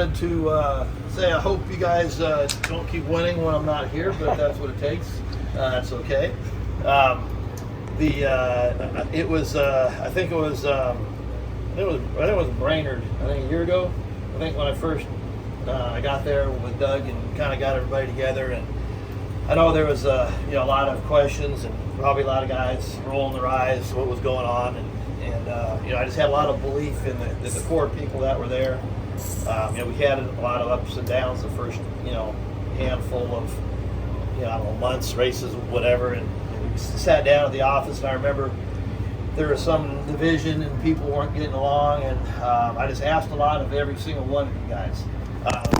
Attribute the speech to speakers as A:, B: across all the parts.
A: wanted to say I hope you guys don't keep winning when I'm not here, but that's what it takes. That's okay. It was I think it was Brainerd. I think a year ago. I think when I first I got there with Doug and kind of got everybody together, and I know there was a lot of questions and probably a lot of guys rolling their eyes what was going on, and I just had a lot of belief in the core people that were there. We had a lot of ups and downs the first handful of I don't know, months, races, whatever, and we sat down at the office, and I remember there was some division and people weren't getting along, and I just asked a lot of every single one of you guys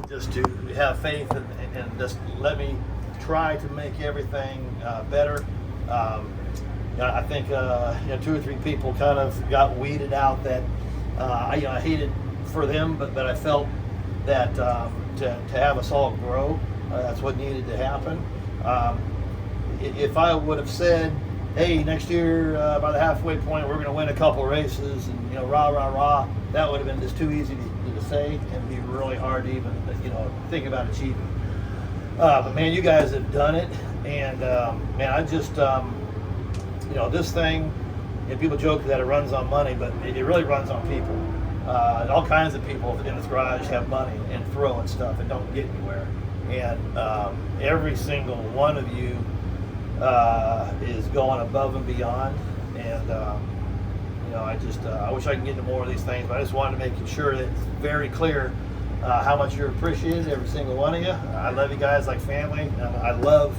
A: just to have faith and just let me try to make everything better. I think 2 or 3 people kind of got weeded out that I hated for them, but I felt that to have us all grow, that's what needed to happen. If I would have said, hey, next year by the halfway point we're going to win a couple races and rah rah rah, that would have been just too easy to say and be really hard to even think about achieving. But man, you guys have done it, and man, I just this thing, people joke that it runs on money, but it really runs on people. All kinds of people in this garage have money and throw and stuff and don't get anywhere. And every single one of you is going above and beyond. And I wish I could get into more of these things, but I just wanted to make sure that it's very clear how much you're appreciated, every single one of you. I love you guys like family. And I love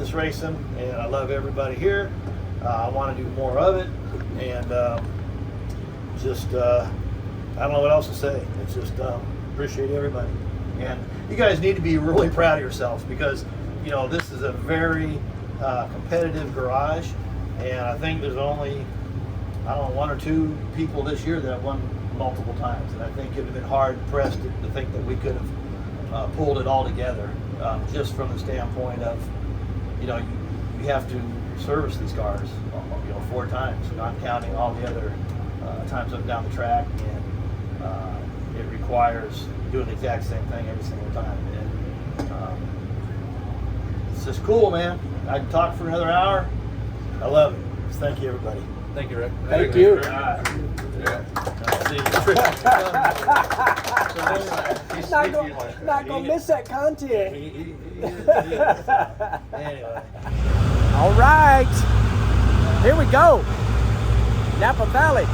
A: this racing, and I love everybody here. I want to do more of it, and I don't know what else to say. It's just appreciate everybody, and you guys need to be really proud of yourselves, because this is a very competitive garage, and I think there's only 1 or 2 people this year that have won multiple times, and I think it would have been hard pressed to think that we could have pulled it all together, just from the standpoint of you have to service these cars 4 times, not counting all the other times up and down the track, and it requires doing the exact same thing every single time, and it's just cool, man. I can talk for another hour. I love it. Just thank you, everybody.
B: Thank you, Rick.
C: Thank you. Not gonna miss that content.
A: Anyway.
C: All right, here we go. Napa Valley,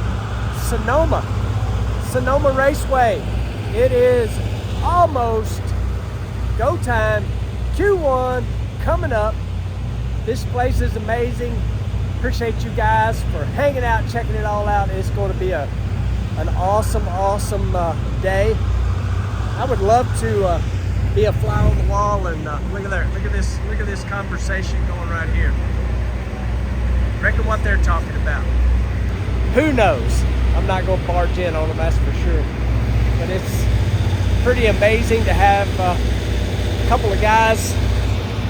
C: Sonoma Raceway. It is almost go time. Q1 coming up. This place is amazing. Appreciate you guys for hanging out, checking it all out. It's going to be an awesome day. I would love to be a fly on the wall, and look at there. Look at this conversation going right here. Reckon what they're talking about. Who knows? I'm not going to barge in on them, that's for sure. But it's pretty amazing to have a couple of guys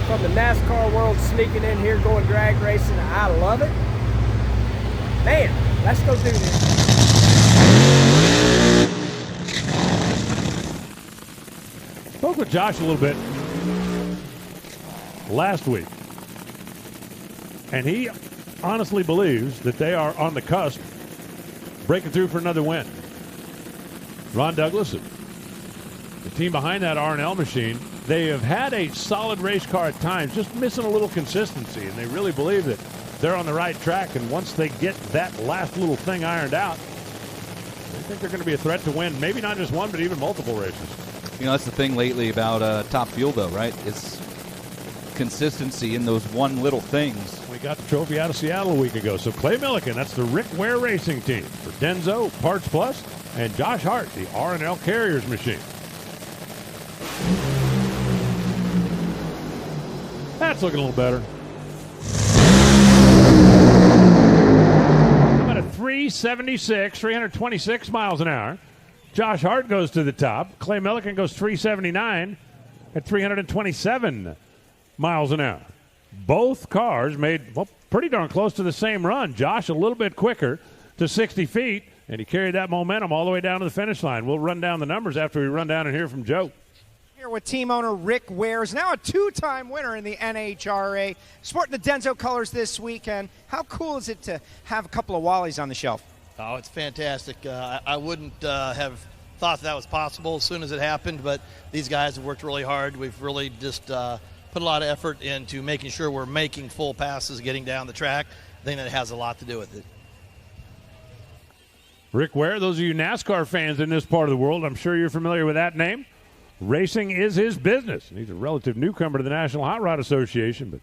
C: from the NASCAR world sneaking in here going drag racing. I love it. Man, let's go do this.
D: Spoke with Josh a little bit last week, and he honestly believes that they are on the cusp, breaking through for another win. Ron Douglas, the team behind that R&L machine, they have had a solid race car at times, just missing a little consistency, and they really believe that they're on the right track, and once they get that last little thing ironed out, they think they're going to be a threat to win, maybe not just one, but even multiple races.
B: That's the thing lately about Top Fuel, though, right? It's consistency in those one little things.
D: We got the trophy out of Seattle a week ago. So Clay Millican, that's the Rick Ware Racing team. For Denso, Parts Plus, and Josh Hart, the R&L Carriers machine. That's looking a little better. About a 376, 326 miles an hour. Josh Hart goes to the top. Clay Millican goes 379 at 327 miles an hour. Both cars made pretty darn close to the same run. Josh a little bit quicker to 60 feet. and he carried that momentum all the way down to the finish line. We'll run down the numbers after we run down and hear from Joe.
E: Here with team owner Rick Ware, is now a two-time winner in the NHRA, sporting the Denso colors this weekend. How cool is it to have a couple of Wallies on the shelf?
A: Oh, it's fantastic. I wouldn't have thought that was possible as soon as it happened, but these guys have worked really hard. We've really just put a lot of effort into making sure we're making full passes getting down the track. I think that has a lot to do with it.
D: Rick Ware, those of you NASCAR fans in this part of the world, I'm sure you're familiar with that name. Racing is his business. He's a relative newcomer to the National Hot Rod Association, but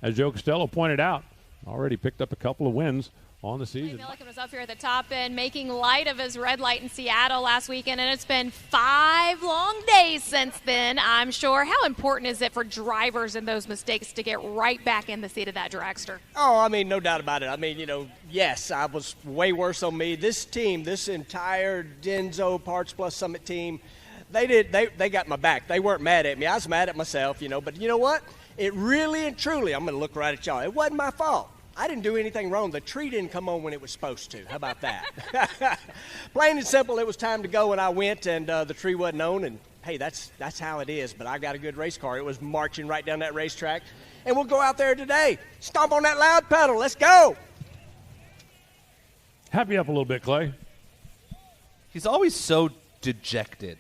D: as Joe Costello pointed out, already picked up a couple of wins on the season.
F: Milliken was up here at the top end making light of his red light in Seattle last weekend, and it's been 5 long days since then, I'm sure. How important is it for drivers in those mistakes to get right back in the seat of that dragster?
C: Oh, I mean, no doubt about it. I mean, yes, I was way worse on me. This team, this entire Denso Parts Plus Summit team, they got my back. They weren't mad at me. I was mad at myself, but you know what? It really and truly, I'm going to look right at y'all. It wasn't my fault. I didn't do anything wrong. The tree didn't come on when it was supposed to. How about that? Plain and simple, it was time to go, and I went, and the tree wasn't on, and hey, that's how it is. But I got a good race car. It was marching right down that racetrack, and we'll go out there today. Stomp on that loud pedal. Let's go.
D: Happy up a little bit, Clay.
B: He's always so dejected.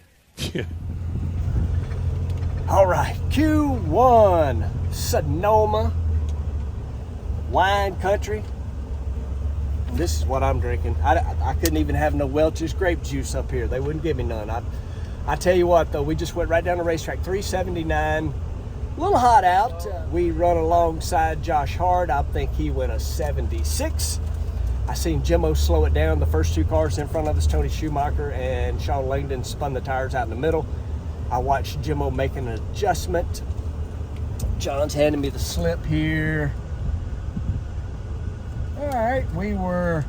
C: All right, Q1, Sonoma, wine country. This is what I'm drinking. I couldn't even have no Welch's grape juice up here. They wouldn't give me none. I tell you what, though, we just went right down the racetrack, 379. A little hot out. We run alongside Josh Hart. I think he went a 76. I seen Jimmo slow it down. The first 2 cars in front of us, Tony Schumacher and Sean Langdon, spun the tires out in the middle. I watched Jimmo make an adjustment. John's handing me the slip here. All right, we were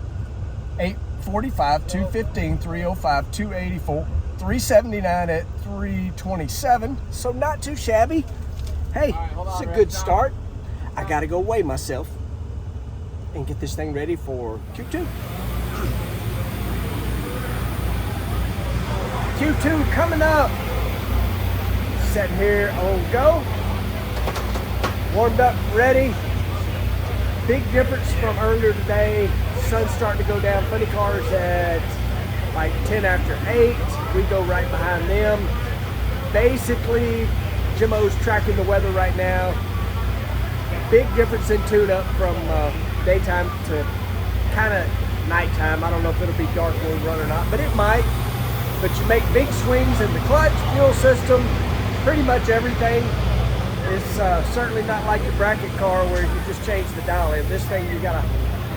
C: 845, 215, 305, 284, 379 at 327. So not too shabby. Hey, it's a good start. I got to go weigh myself and get this thing ready for Q2. Q2 coming up. Sitting here on go. Warmed up, ready. Big difference from earlier today. Sun's starting to go down. Funny cars at like 10 after 8. We go right behind them. Basically, Jimmo's tracking the weather right now. Big difference in tune-up from daytime to kind of nighttime. I don't know if it'll be dark when we run or not, but it might. But you make big swings in the clutch, fuel system, pretty much everything. It's certainly not like your bracket car where you just change the dial in. This thing, you gotta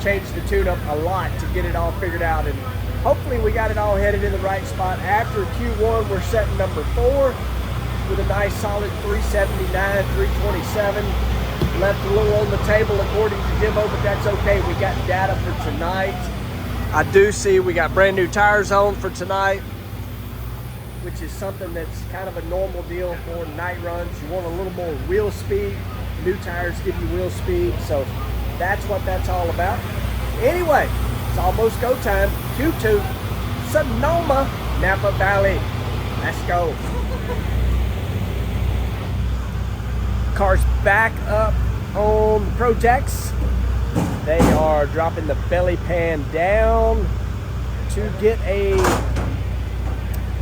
C: change the tune-up a lot to get it all figured out. And hopefully we got it all headed in the right spot. After Q1, we're setting number 4 with a nice solid 379, 327. Left a little on the table according to Jimmo, but that's okay. We got data for tonight. I do see we got brand new tires on for tonight, which is something that's kind of a normal deal for night runs. You want a little more wheel speed. New tires give you wheel speed, so that's what that's all about. Anyway, it's almost go time. Q2, Sonoma, Napa Valley. Let's go. Car's back up on the Protex. They are dropping the belly pan down to get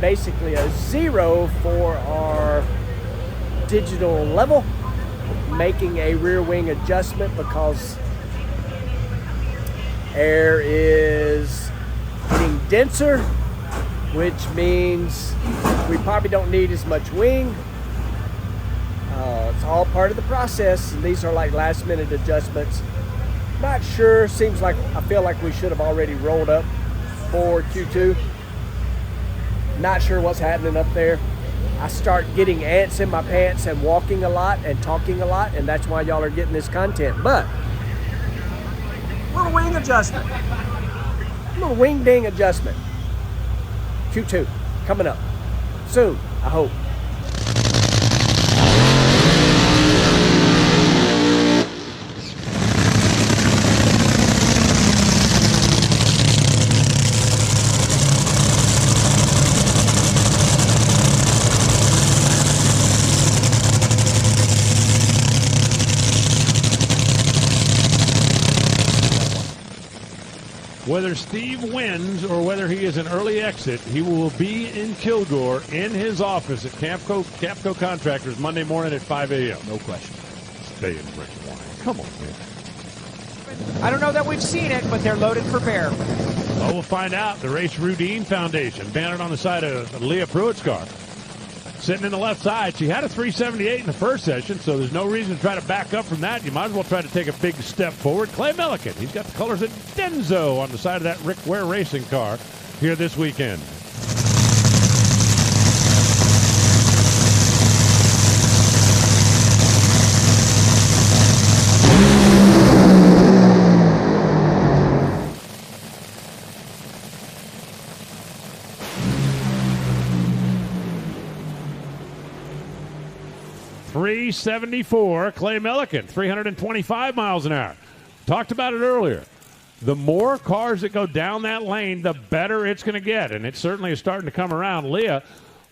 C: basically a 0 for our digital level, making a rear wing adjustment because air is getting denser, which means we probably don't need as much wing. It's all part of the process, and these are like last minute adjustments. Not sure, I feel like we should have already rolled up for Q2. Not sure what's happening up there. I start getting ants in my pants and walking a lot and talking a lot, and that's why y'all are getting this content. But little wing adjustment. Little wing ding adjustment. Q2 coming up soon, I hope.
D: whether Steve wins or whether he is an early exit, he will be in Kilgore in his office at Capco Contractors Monday morning at 5 a.m.
B: No question.
D: Stay in Rick Wine. Come on, man.
E: I don't know that we've seen it, but they're loaded for bear.
D: Well, we'll find out. The Race Rudine Foundation, bannered on the side of Leah Pruitt's car. Sitting in the left side. She had a 378 in the first session, so there's no reason to try to back up from that. You might as well try to take a big step forward. Clay Millican, he's got the colors of Denso on the side of that Rick Ware racing car here this weekend. .374, Clay Millican, 325 miles an hour. Talked about it earlier. The more cars that go down that lane, the better it's going to get, and it certainly is starting to come around. Leah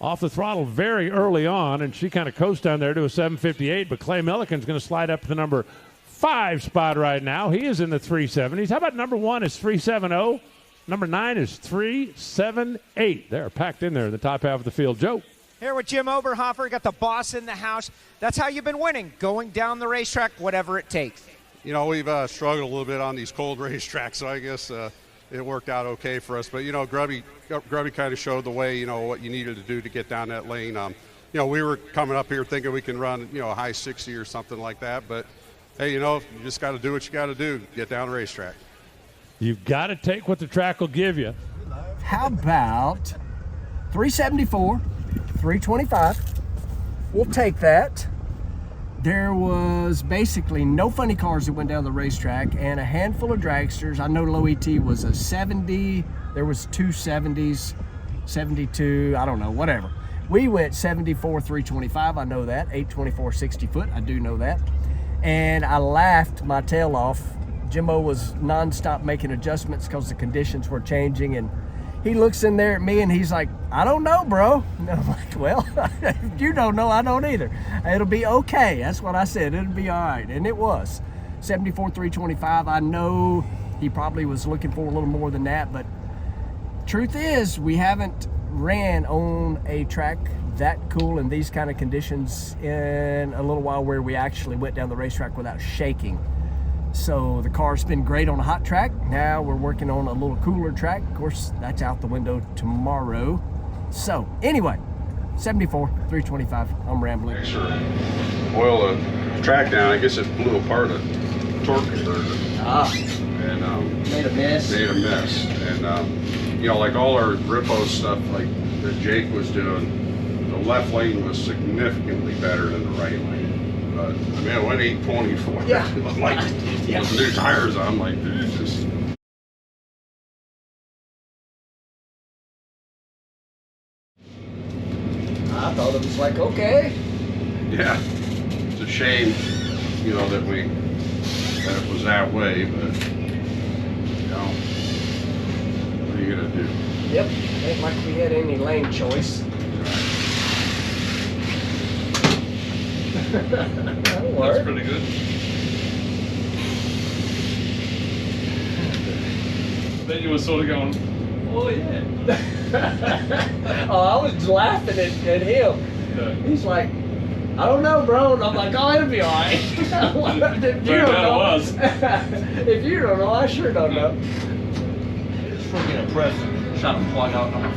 D: off the throttle very early on, and she kind of coasts down there to a 758, but Clay Millican's going to slide up to the number 5 spot right now. He is in the 370s. How about number 1 is 370? Number 9 is 378. They're packed in there in the top half of the field. Joe.
E: Here with Jim Oberhofer, got the boss in the house. That's how you've been winning, going down the racetrack, whatever it takes.
G: You know, we've struggled a little bit on these cold racetracks, so I guess it worked out okay for us. But, you know, Grubby kind of showed the way, you know, what you needed to do to get down that lane. You know, we were coming up here thinking we can run, you know, a high 60 or something like that. But, hey, you know, you just got to do what you got to do to get down the racetrack.
D: You've got to take what the track will give you.
C: How about 374, 325? We'll take that. There was basically no funny cars that went down the racetrack and a handful of dragsters. I know Low ET was a 70. There was 2 70s, 72, I don't know, whatever. We went 74, 325. I know that. 824, 60 foot. I do know that. And I laughed my tail off. Jimbo was nonstop making adjustments because the conditions were changing, and he looks in there at me and he's like, I don't know, bro. And I'm like, well, if you don't know, I don't either. It'll be okay. That's what I said. It'll be all right. And it was. 74, 325. I know he probably was looking for a little more than that, but truth is, we haven't ran on a track that cool in these kind of conditions in a little while, where we actually went down the racetrack without shaking. So the car's been great on a hot track. Now we're working on a little cooler track. Of course, that's out the window tomorrow. So anyway, 74, 325. I'm rambling.
G: Sure. Oil the track down. I guess it blew apart a torque converter. And
C: Made a mess.
G: And you know, like all our Rippo stuff, like that Jake was doing, the left lane was significantly better than the right lane. But I mean, it went 824.
C: Yeah.
G: Like with new tires, I'm like, dude, just.
C: I thought it was like, okay.
G: Yeah, it's a shame, you know, that it was that way, but you know, what are you gonna do?
C: Yep. Ain't like we had any lane choice. That'll work.
H: That's pretty good. Then you were sort of going, oh yeah.
C: Oh, I was laughing at him.
H: Yeah.
C: He's like, I don't know, bro. And I'm like, oh, it'll be all right. If you don't know, if you don't know, I sure don't know.
A: It's freaking impressive. Shot a plug out number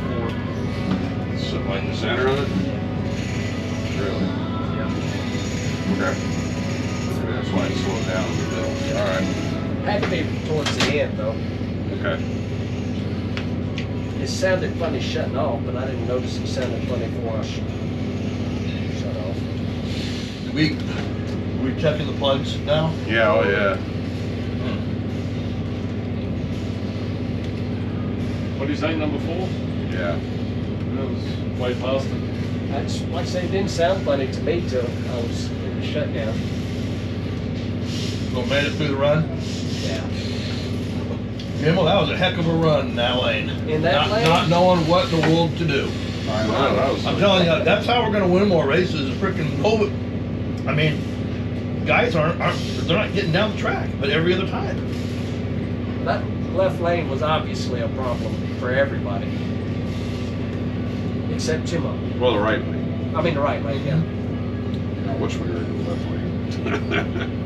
A: 4.
G: So like the center of it? Really? Okay. Maybe that's why it slowed down a little bit. All right.
C: Had to be towards the end, though.
G: Okay.
C: It sounded funny shutting off, but I didn't notice it sounded funny before I shut off.
A: We checking the plugs now?
G: Yeah. Oh yeah.
H: What do you say, number 4?
G: Yeah.
H: That was way past it.
C: That's, like I say, it didn't sound funny to me till I was in the shutdown.
A: So made it through the run?
C: Yeah.
A: Jimbo, that was a heck of a run in that lane.
C: In that lane?
A: Not knowing what in the world to do.
G: I know. That was
A: I'm telling you, that's how we're going to win more races. Is freaking COVID. I mean, guys aren't they're not getting down the track, but every other time.
C: left lane was obviously a problem for everybody. Except Jimmo.
G: Well, the right lane.
C: I mean the right lane, yeah.
G: I wish we were in the left lane.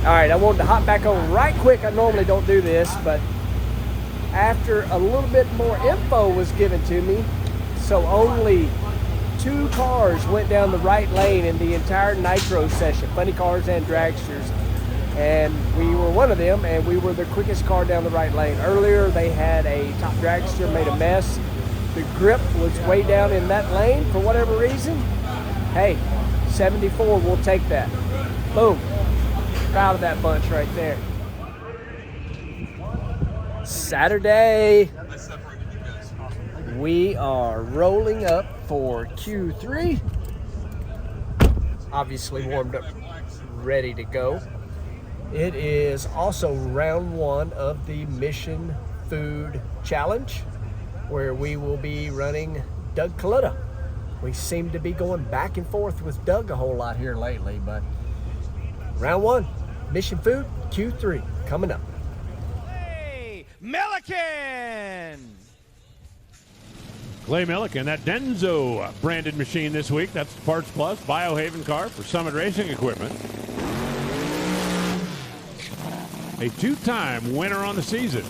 C: All right, I wanted to hop back on right quick. I normally don't do this, but after a little bit more info was given to me, so only 2 cars went down the right lane in the entire Nitro session, funny cars and dragsters, and we were one of them, and we were the quickest car down the right lane. Earlier, they had a top dragster, made a mess. The grip was way down in that lane for whatever reason. Hey, 74 will take that. Boom. Proud of that bunch right there. Saturday, we are rolling up for Q3. Obviously warmed up, ready to go. It is also round 1 of the Mission Food Challenge, where we will be running Doug Kalutta. We seem to be going back and forth with Doug a whole lot here lately, but round 1, Mission Food, Q3, coming up.
E: Hey, Milliken!
D: Clay Milliken, that Denso branded machine this week. That's Parts Plus Biohaven car for Summit Racing Equipment. A 2-time winner on the season.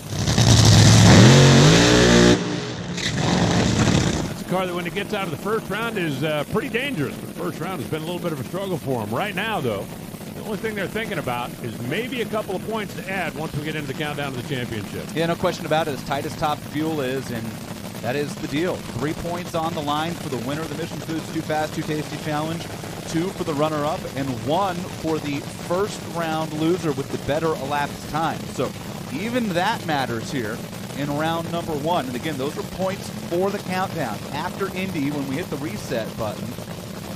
D: It's a car that when it gets out of the first round is pretty dangerous. The first round has been a little bit of a struggle for him. Right now, though, the only thing they're thinking about is maybe a couple of points to add once we get into the countdown to the championship.
B: Yeah, no question about it. As tight as Top Fuel is, and that is the deal. 3 points on the line for the winner of the Mission Foods Too Fast, Too Tasty Challenge, 2 for the runner-up, and 1 for the first round loser with the better elapsed time. So even that matters here in round number 1. And again, those are points for the countdown. After Indy, when we hit the reset button,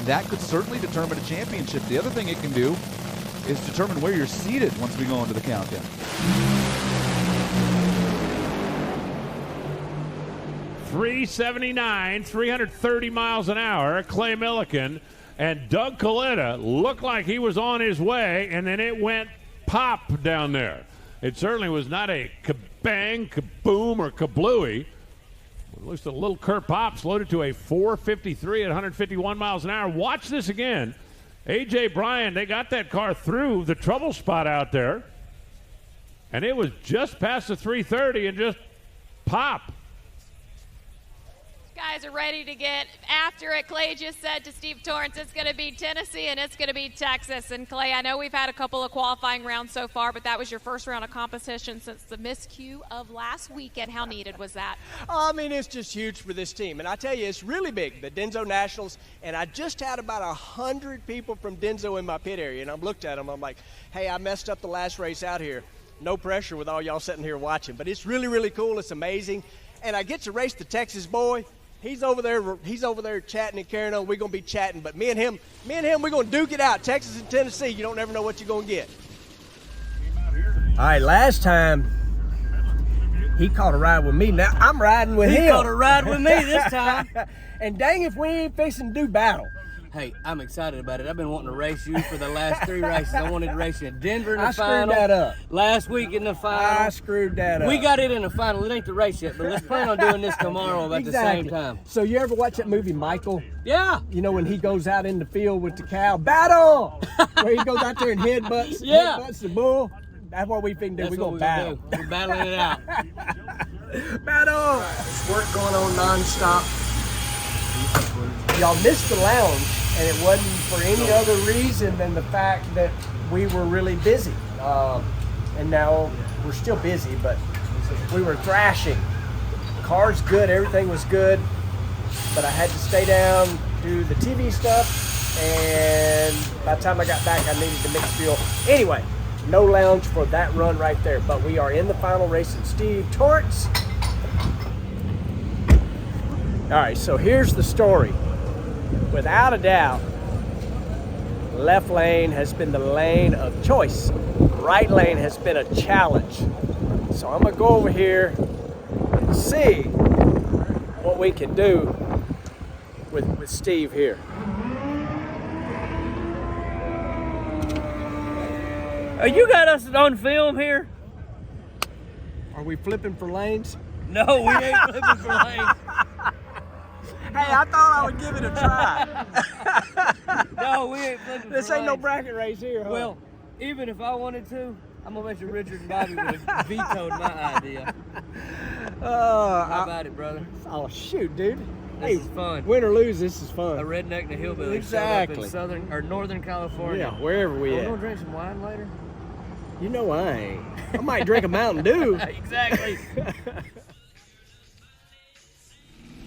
B: that could certainly determine a championship. The other thing it can do is determine where you're seated once we go into the countdown.
D: 379, 330 miles an hour. Clay Milliken and Doug Kalutta looked like he was on his way, and then it went pop down there. It certainly was not a kabang, kaboom, or kablooey. It looks a little Kurt Pop, slowed it to a 453 at 151 miles an hour. Watch this again. A.J. Bryan, they got that car through the trouble spot out there, and it was just past the 330 and just pop.
F: Guys are ready to get after it. Clay just said to Steve Torrence, it's going to be Tennessee and it's going to be Texas. And Clay, I know we've had a couple of qualifying rounds so far, but that was your first round of competition since the miscue of last weekend. How needed was that?
C: I mean, it's just huge for this team. And I tell you, it's really big, the Denso Nationals. And I just had about 100 people from Denso in my pit area. And I looked at them, I'm like, hey, I messed up the last race out here. No pressure with all y'all sitting here watching. But it's really, really cool. It's amazing. And I get to race the Texas boy. He's over there chatting and carrying on. We're going to be chatting. But me and him, we're going to duke it out. Texas and Tennessee, you don't never know what you're going to get. All right, last time, he caught a ride with me. Now I'm riding with him.
I: He caught a ride with me this time.
C: And dang if we ain't fixing to do battle.
I: Hey, I'm excited about it. I've been wanting to race you for the last 3 races. I wanted to race you in Denver in the final.
C: I screwed that up.
I: Last week in the final.
C: I screwed that up.
I: We got it in the final. It ain't the race yet, but let's plan on doing this tomorrow about
C: Exactly.
I: the same time.
C: So you ever watch that movie Michael?
I: Yeah.
C: You know when he goes out in the field with the cow, battle! Where he goes out there and headbutts the bull. That's what we think. We're going to battle.
I: We're battling it out.
C: Battle! There's work going on nonstop. Y'all missed the lounge, and it wasn't for any other reason than the fact that we were really busy. And now we're still busy, but we were thrashing. Car's good, everything was good, but I had to stay down, do the TV stuff, and by the time I got back, I needed to mix fuel. Anyway, no lounge for that run right there, but we are in the final race in Steve Torrence. All right, so here's the story. Without a doubt, left lane has been the lane of choice. Right lane has been a challenge. So I'm gonna go over here and see what we can do with Steve here.
I: Oh, you got us on film here?
C: Are we flipping for lanes?
I: No, we ain't flipping for lanes.
C: Hey, I thought I would give it a try.
I: No, we ain't flipping
C: This
I: for
C: ain't no
I: lanes.
C: bracket race here, huh?
I: Well, even if I wanted to, I'm gonna bet you Richard and Bobby would have vetoed my idea. How about it, brother?
C: Oh, shoot, dude.
I: This is fun.
C: Win or lose, this is fun.
I: A redneck and a hillbilly showed up
C: Exactly.
I: in southern or northern California.
C: Yeah, wherever we
I: We're
C: at.
I: gonna drink some wine later.
C: You know I ain't. I might drink a Mountain Dew.
I: Exactly.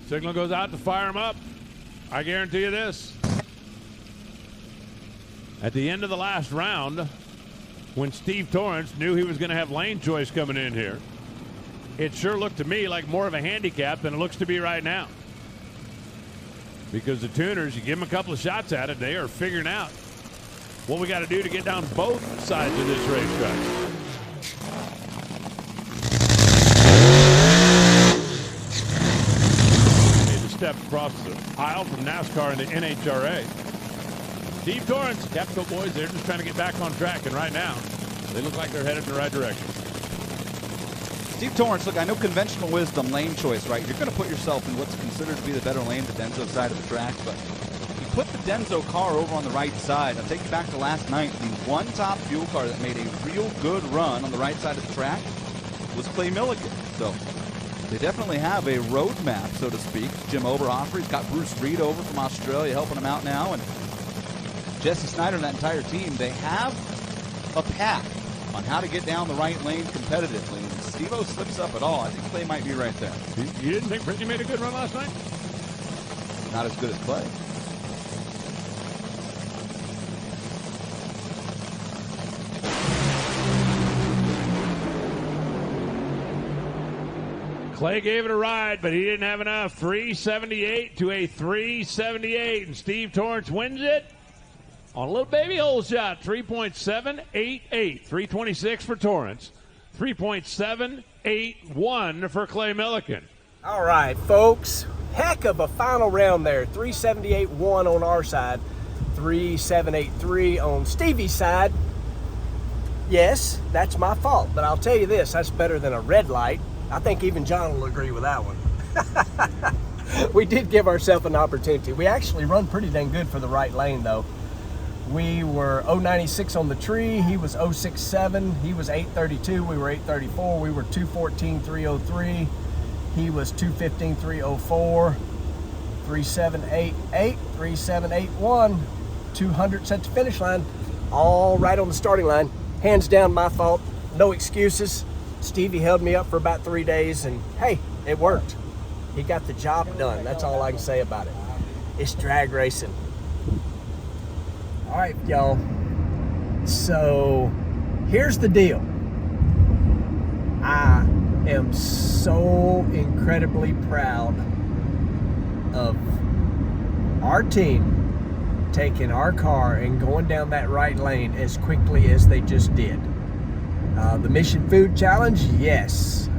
D: Signal goes out to fire him up. I guarantee you this. At the end of the last round, when Steve Torrence knew he was going to have lane choice coming in here, it sure looked to me like more of a handicap than it looks to be right now. Because the tuners, you give them a couple of shots at it, they are figuring out what we got to do to get down both sides of this racetrack. Step across the aisle from NASCAR and the NHRA. Steve Torrence, Capco boys, they're just trying to get back on track, and right now, they look like they're headed in the right direction.
B: Steve Torrence, look, I know conventional wisdom, lane choice, right? You're going to put yourself in what's considered to be the better lane, the Denso side of the track, but you put the Denso car over on the right side. I'll take you back to last night. The one top fuel car that made a real good run on the right side of the track was Clay Milligan. So they definitely have a roadmap, so to speak. Jim Oberhofer, he's got Bruce Reed over from Australia helping him out now, and Jesse Snyder and that entire team, they have a path on how to get down the right lane competitively. And if Steve-O slips up at all, I think Clay might be right there.
D: You didn't think Brittany made a good run last night?
B: Not as good as Clay.
D: Clay gave it a ride, but he didn't have enough. 378 to a 378, and Steve Torrence wins it on a little baby hole shot. 3.788. 326 for Torrence. 3.781 for Clay Millican.
C: All right, folks. Heck of a final round there. 378-1 on our side. 3783 on Stevie's side. Yes, that's my fault, but I'll tell you this, that's better than a red light. I think even John will agree with that one. We did give ourselves an opportunity. We actually run pretty dang good for the right lane, though. We were 096 on the tree. He was 067. He was 832. We were 834. We were 214.303. He was 215.304. 3788, 3781. 200 at the finish line. All right on the starting line. Hands down my fault. No excuses. Stevie held me up for about 3 days, and hey, it worked. He got the job done. That's all I can say about it. It's drag racing. All right, y'all. So here's the deal. I am so incredibly proud of our team taking our car and going down that right lane as quickly as they just did. The Mission Food Challenge, yes,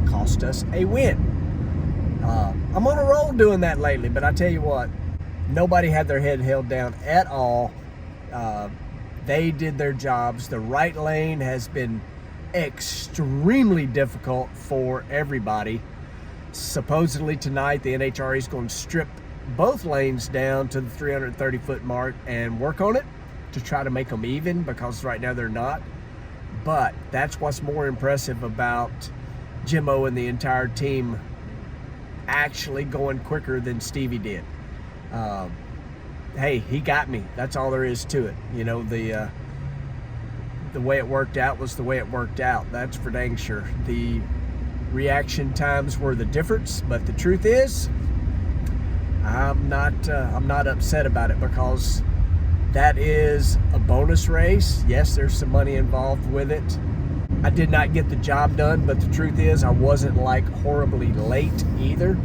C: cost us a win. I'm on a roll doing that lately, but I tell you what, nobody had their head held down at all. They did their jobs. The right lane has been extremely difficult for everybody. Supposedly tonight, the NHRA is going to strip both lanes down to the 330-foot mark and work on it to try to make them even, because right now they're not. But that's what's more impressive about Jimmo and the entire team actually going quicker than Stevie did. Hey, he got me. That's all there is to it. You know, the way it worked out was the way it worked out. That's for dang sure. The reaction times were the difference, but the truth is, I'm not upset about it, because that is a bonus race. Yes, there's some money involved with it. I did not get the job done, but the truth is I wasn't like horribly late either.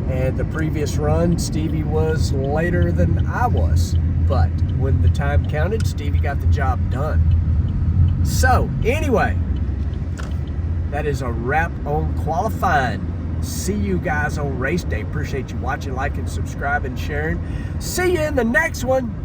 C: And the previous run, Stevie was later than I was. But when the time counted, Stevie got the job done. So anyway, that is a wrap on qualifying. See you guys on race day. Appreciate you watching, liking, subscribing, sharing. See you in the next one.